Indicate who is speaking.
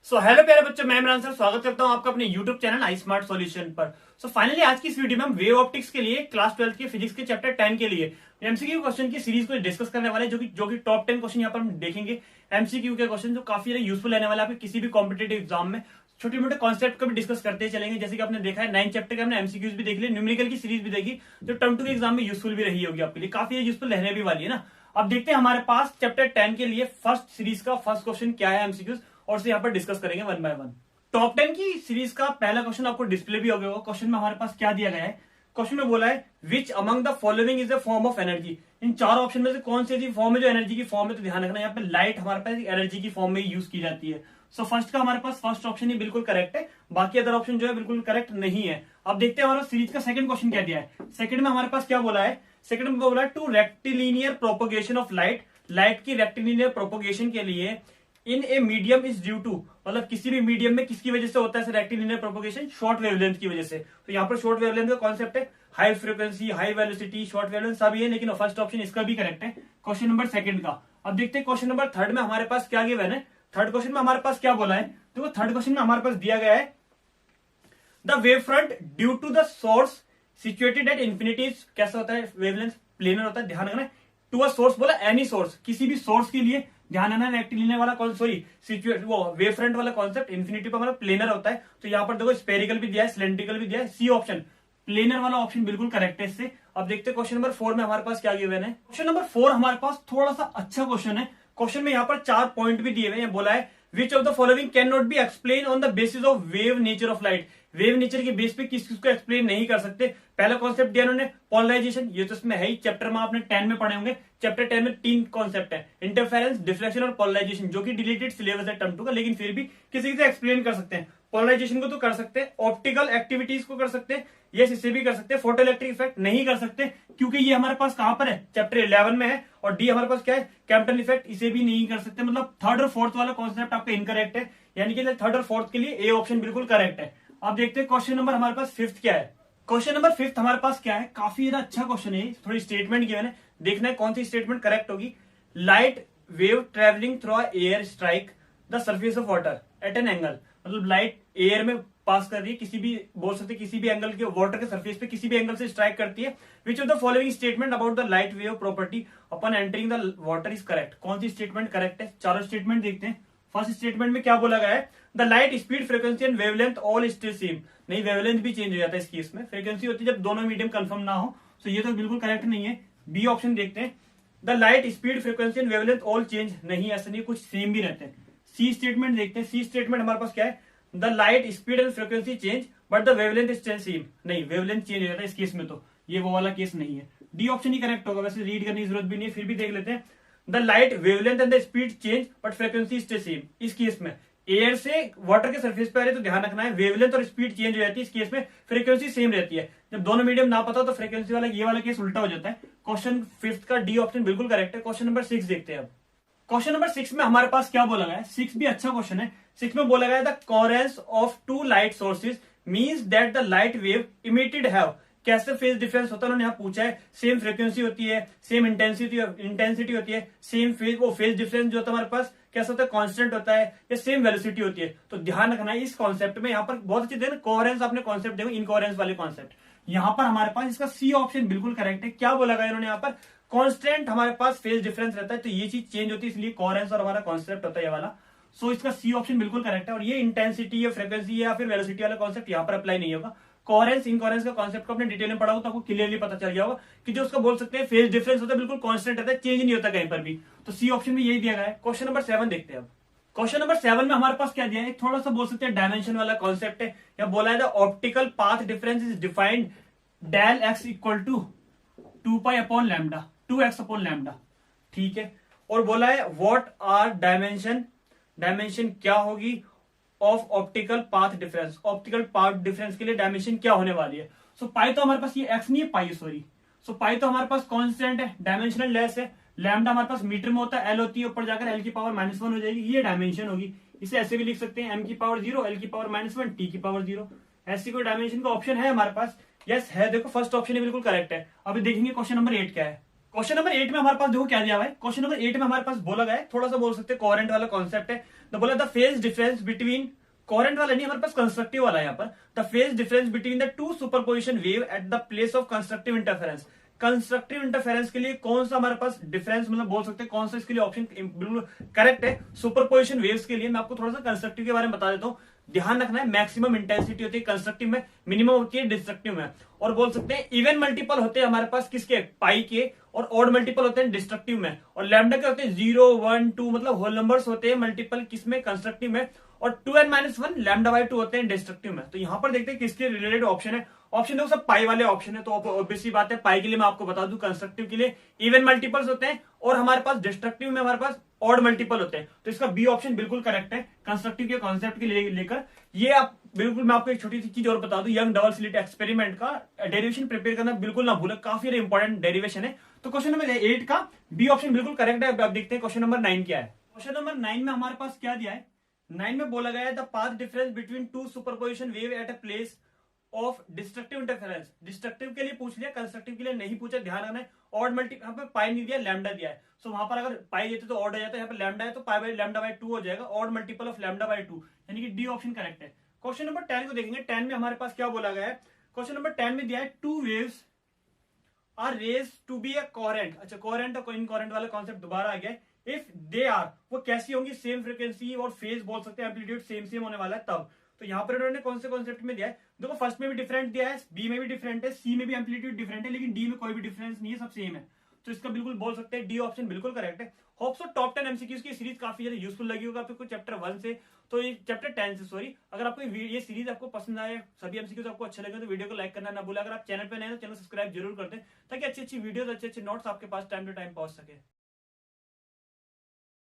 Speaker 1: Hello प्यारे बच्चों, मैं इमरान सर स्वागत करता हूं आपका अपने YouTube चैनल आई स्मार्ट सॉल्यूशन पर। फाइनली आज की इस वीडियो में हम वेव ऑप्टिक्स के लिए क्लास 12 के फिजिक्स के चैप्टर 10 के लिए एमसीक्यू क्वेश्चन की सीरीज को डिस्कस करने वाले हैं, जो कि टॉप 10 क्वेश्चन यहाँ पर हम देखेंगे। एमसीक्यू के क्वेश्चन जो काफी ज्यादा यूजफुल रहने वाले आपके किसी भी कॉम्पिटेटिव एग्जाम में। छोटे मोटे कॉन्सेप्ट को भी डिस्कस करते चलेंगे, जैसे कि आपने देखा है 9 चैप्टर के हमने एमसीक्यूज भी देख लिए, न्यूमेरिकल की सीरीज भी देखी, जो टर्म 2 के एग्जाम में यूजफुल भी रही होगी आपके लिए, काफी यूजफुल रहने भी वाली है ना। अब देखते हैं हमारे पास चैप्टर 10 के लिए फर्स्ट सीरीज का फर्स्ट क्वेश्चन क्या है एमसीक्यूज, और उसे यहाँ पर डिस्कस करेंगे वन बाय वन। टॉप 10 की सीरीज का पहला क्वेश्चन आपको डिस्प्ले भी हो गया होगा। क्वेश्चन में हमारे पास क्या दिया गया है, क्वेश्चन में बोला है which among the following is the form of energy. इन चार ऑप्शन में से कौन सी ऐसी फॉर्म है जो एनर्जी की फॉर्म है। तो ध्यान रखना, यहाँ पे लाइट हमारे पास एनर्जी की फॉर्म में यूज की जाती है। फर्स्ट का हमारे पास फर्स्ट ऑप्शन ही बिल्कुल करेक्ट है, बाकी अदर ऑप्शन जो है बिल्कुल करेक्ट नहीं है। अब देखते हैं हमारा सीरीज का सेकंड क्वेश्चन क्या दिया है। सेकंड में हमारे पास क्या बोला है, सेकंड में बोला है to rectilinear propagation of light. Light की रेक्टिलिनियर प्रोपोगेशन के लिए in a medium is due to, मतलब किसी भी मीडियम में किसकी वजह से होता है रेक्टिलिनियर प्रोपोगेशन, शॉर्ट वेवलेंथ की वजह से। तो यहाँ पर शॉर्ट वेवलेंथ का कॉन्सेप्ट है high frequency, high velocity, short wavelength सभी है, लेकिन फर्स्ट ऑप्शन इसका भी करेक्ट है क्वेश्चन नंबर सेकंड का। अब देखते हैं क्वेश्चन नंबर थर्ड में हमारे पास क्या गिवन है। थर्ड क्वेश्चन में हमारे पास क्या बोला है, तो थर्ड क्वेश्चन में हमारे पास दिया गया है the wave front due to the source situated at infinity. कैसा होता है वेवलेंथ, प्लेनर होता है। ध्यान रखना, टू अ सोर्स बोला, एनी सोर्स, किसी भी सोर्स के लिए। ध्यान रखना रेक्टिलिनियर वाला सिचुएट वो वेव फ्रंट वाला कॉन्सेप्ट इन्फिनिटी पर मतलब प्लेनर होता है। तो यहाँ पर देखो स्पेरिकल भी दिया है, सिलेंड्रिकल भी दिया है। सी ऑप्शन प्लेनर वाला ऑप्शन बिल्कुल करेक्ट है इससे। अब देखते हैं क्वेश्चन नंबर 4 में हमारे पास क्या गिवन है। क्वेश्चन नंबर 4 हमारे पास थोड़ा सा अच्छा क्वेश्चन है। क्वेश्चन में यहाँ पर 4 पॉइंट भी दिए हुए हैं। बोला है which of the following can not be explain on the basis of wave nature of light. Wave nature के बेस पे किस को एक्सप्लेन नहीं कर सकते। पहला कॉन्सेप्ट दिया उन्होंने पोलराइजेशन, ये तो इसमें है ही, चैप्टर में आपने 10 में पढ़े होंगे। चैप्टर 10 में 3 कॉन्सेप्ट है, इंटरफेरेंस, डिफ्लेक्शन और पोलराइजेशन, जो कि डिलीटेड सिलेबस है टर्म 2 का, लेकिन फिर भी किसी से एक्सप्लेन कर सकते हैं। पोलराइजेशन को तो कर सकते हैं, ऑप्टिकल एक्टिविटीज को कर सकते हैं, यस इसे भी कर सकते हैं। फोटो इलेक्ट्रिक इफेक्ट नहीं कर सकते, क्योंकि ये हमारे पास कहां पर है, चैप्टर 11 में है। और डी हमारे पास क्या है, कैम्पटन इफेक्ट, इसे भी नहीं कर सकते। मतलब थर्ड और फोर्थ वाला कॉन्सेप्ट आपका इनकरेक्ट है, यानी कि थर्ड और फोर्थ के लिए ए ऑप्शन बिल्कुल करेक्ट है। अब देखते हैं क्वेश्चन नंबर हमारे पास फिफ्थ क्या है। क्वेश्चन नंबर फिफ्थ हमारे पास क्या है, काफी ज्यादा अच्छा क्वेश्चन है। थोड़ी स्टेटमेंट गिवन है, देखना है कौन सी स्टेटमेंट करेक्ट होगी। Light wave travelling through air strike the surface of water at an angle. मतलब लाइट एयर में पास कर रही है, किसी भी बोल सकते किसी भी एंगल के वाटर के सरफेस पे किसी भी एंगल से स्ट्राइक करती है। Which of the following statement about the light wave property upon entering the water is correct. कौन सी स्टेटमेंट करेक्ट है, चारों स्टेटमेंट देखते हैं। फर्स्ट स्टेटमेंट में क्या बोला गया है, the light speed frequency and wavelength all still same. नहीं, वेवलेंथ भी चेंज हो जाता है इस केस में। फ्रीक्वेंसी होती है जब दोनों मीडियम कंफर्म ना हो, तो ये तो बिल्कुल करेक्ट नहीं है। बी ऑप्शन देखते हैं, the light speed frequency and wavelength all change, नहीं ऐसा नहीं, कुछ सेम भी रहते हैं। सी स्टेटमेंट देखते हैं। सी स्टेटमेंट हमारे पास क्या है, the light speed and frequency change but the wavelength still same. नहीं, वेवलेंथ चेंज हो जाता है इस केस में, तो ये वो वाला केस नहीं है। डी ऑप्शन ही करेक्ट होगा, वैसे रीड करने की जरूरत भी नहीं है, फिर भी देख लेते हैं। The light wavelength and the speed change but frequency still same. इस केस में एयर से वाटर के सरफेस पे आ रहे, तो ध्यान रखना है वेवलेंथ और स्पीड चेंज हो जाती है, इस केस में फ्रीक्वेंसी सेम रहती है। जब दोनों मीडियम ना पता हो तो फ्रीक्वेंसी वाला ये वाला केस उल्टा हो जाता है। क्वेश्चन फिफ्थ का डी ऑप्शन बिल्कुल करेक्ट है। क्वेश्चन नंबर 6 देखते हैं अब। क्वेश्चन नंबर 6 में हमारे पास क्या बोला गया है, 6 भी अच्छा क्वेश्चन है। 6 में बोला गया the coherence of two light sources means that the light wave emitted have. कैसे फेज डिफरेंस होता है उन्होंने यहाँ पूछा है। सेम फ्रीक्वेंसी होती है, सेम इंटेंसिटी होती है, सेम फेज, वो फेज डिफरेंस जो होता है हमारे पास कैसा होता है, कांस्टेंट होता है, या सेम वेलोसिटी होती है। तो ध्यान रखना है इस कॉन्सेप्ट में, यहाँ पर बहुत अच्छी देखना कोहेरेंस, आपने कॉन्सेप्ट देखो, इनकोहेरेंस वाले कॉन्सेप्ट। यहाँ पर हमारे पास इसका सी ऑप्शन बिल्कुल करेक्ट है। क्या बोला गया इन्होंने यहाँ पर, कांस्टेंट हमारे पास फेज डिफरेंस रहता है, तो ये चीज चेंज होती है, इसलिए कोहेरेंस और हमारा कॉन्सेप्ट होता है ये वाला। सो इसका सी ऑप्शन बिल्कुल करेक्ट है। और ये इंटेंसिटी या फ्रीक्वेंसी या फिर वेलोसिटी वाला कॉन्सेप्ट यहाँ पर अप्लाई नहीं होगा। कोहेरेंस इनकोहेरेंस का कॉन्सेप्ट को अपने डिटेल में पढ़ा हो तो आपको क्लियरली पता चल गया होगा कि जो उसका बोल सकते हैं फेज डिफरेंस होता है बिल्कुल कांस्टेंट रहता है, चेंज नहीं होता कहीं पर भी। तो सी ऑप्शन में यही दिया गया है। क्वेश्चन नंबर 7 देखते हैं अब। क्वेश्चन नंबर 7 में हमारे पास क्या दिया है, थोड़ा सा बोल सकते हैं डायमेंशन वाला कॉन्सेप्ट है। या बोला है the optical path difference is defined del x equal to 2 pi upon lambda, 2x upon lambda, ठीक है। और बोला है व्हाट आर डायमेंशन, डायमेंशन क्या होगी of optical path difference. Optical path difference के लिए डायमेंशन क्या होने वाली है। सो पाई तो हमारे पास ये एक्स नहीं है, पाई सॉरी। सो पाई तो हमारे पास कांस्टेंट है, डायमेंशनल लेस है। लैम्डा हमारे पास मीटर में होता है, एल होती है, ऊपर जाकर एल की पावर -1 हो जाएगी, ये डायमेंशन होगी। इसे ऐसे भी लिख सकते हैं, एम की पावर 0, एल की पावर -1, टी की पावर 0। ऐसी कोई डायमेंशन का ऑप्शन है हमारे पास, यस है। देखो फर्स्ट ऑप्शन बिल्कुल करेक्ट है। अभी देखेंगे क्वेश्चन नंबर 8 क्या है। क्वेश्चन नंबर 8 में हमारे पास देखो क्या दिया हुआ है। क्वेश्चन नंबर 8 में हमारे पास बोला गया है, थोड़ा सा बोल सकते हैं कोहेरेंट वाला कॉन्सेप्ट है। तो बोला the phase difference between, coherent वाला नहीं, हमारे पास कंस्ट्रक्टिव वाला है यहाँ पर। The phase difference between the two superposition wave at the place of constructive interference. Constructive interference के लिए कौन सा हमारे पास डिफरेंस, मतलब बोल सकते हैं कौन सा इसके लिए ऑप्शन बिल्कुल करेक्ट है। सुपरपोजिशन वेव्स के लिए मैं आपको थोड़ा सा कंस्ट्रक्टिव के बारे में बता देता हूँ। ध्यान रखना है, मैक्सिमम इंटेंसिटी होती है कंस्ट्रक्टिव में, मिनिमम होती है डिस्ट्रक्टिव में। और बोल सकते हैं इवन मल्टीपल होते हैं हमारे पास किसके, पाई के, और ऑड मल्टीपल होते हैं डिस्ट्रक्टिव में। और लैम्डा के होते हैं 0, 1, 2, मतलब होल नंबर्स होते हैं मल्टीपल किसमें, कंस्ट्रक्टिव में। और 2n-1 λ/2 होते हैं डिस्ट्रक्टिव में। तो यहां पर देखते हैं किसके रिलेटेड ऑप्शन है। ऑप्शन देखो सब पाई वाले ऑप्शन है, तो ऑब्वियसली बात है पाई के लिए मैं आपको बता दूं, कंस्ट्रक्टिव के लिए इवन मल्टीपल्स होते हैं, और हमारे पास डिस्ट्रक्टिव में हमारे पास ऑड मल्टीपल होते हैं। तो इसका बी ऑप्शन बिल्कुल करेक्ट है कंस्ट्रक्टिव के कॉन्सेप्ट के लेकर। ये आप बिल्कुल, मैं आपको एक छोटी सी चीज और बता दूं, यंग डबल स्लिट एक्सपेरिमेंट का डेरिवेशन प्रिपेयर करना बिल्कुल ना भूलें, काफी इंपॉर्टेंट डेरिवेशन है। तो क्वेश्चन नंबर 8 का बी ऑप्शन बिल्कुल करेक्ट है। अब देखते हैं क्वेश्चन नंबर 9 क्या है। क्वेश्चन नंबर 9 में हमारे पास क्या दिया है। 9 में बोला गया है the path difference between two superposition wave at a place of destructive interference. Destructive के लिए पूछ लिया, कंस्ट्रक्टिव के लिए नहीं पूछा, ध्यान रखना है। ऑड मल्टी, यहाँ पे पाई नहीं दिया, लैम्डा दिया है। सो वहां पर अगर पाई देते तो ऑड हो जाता है, यहाँ पे लैम्डा है तो पाई बाई λ/2 हो जाएगा, ऑड मल्टीपल ऑफ λ/2, यानी कि डी ऑप्शन करेक्ट है। क्वेश्चन नंबर 10 को देखेंगे। 10 में हमारे पास क्या बोला गया है। क्वेश्चन नंबर 10 में दिया है two waves are rays to be a coherent. अच्छा, कोहेरेंट और इनकोहेरेंट वाला कॉन्सेप्ट दोबारा आ गया। इफ दे आर, वो कैसी होंगी, सेम फ्रीक्वेंसी और फेज बोल सकते हैं, एम्पलीट्यूड सेम सेम होने वाला है तब। तो यहाँ पर इन्होंने कौन से कॉन्सेप्ट में दिया है, देखो फर्स्ट में भी डिफरेंट दिया है, बी में भी डिफरेंट है, सी में भी एम्पलीट्यूड डिफरेंट है, लेकिन डी में कोई भी डिफरेंस नहीं है, सब सेम है। तो इसका बिल्कुल बोल सकते हैं डी ऑप्शन बिल्कुल करेक्ट है। होप सो टॉप 10 एमसीक्यूज की सीरीज काफी ज्यादा यूजफुल लगी होगा आपको चैप्टर 1 से, तो ये चैप्टर 10 से सॉरी। अगर आपको ये सीरीज आपको पसंद आए, सभी एमसीक्यूज आपको अच्छे लगे, तो वीडियो को लाइक करना ना भूलें। अगर आप चैनल पे नए हैं तो चैनल सब्सक्राइब जरूर करते हैं, ताकि अच्छी अच्छी वीडियोस, अच्छे अच्छे नोट्स आपके पास टाइम टू टाइम पहुंच सके।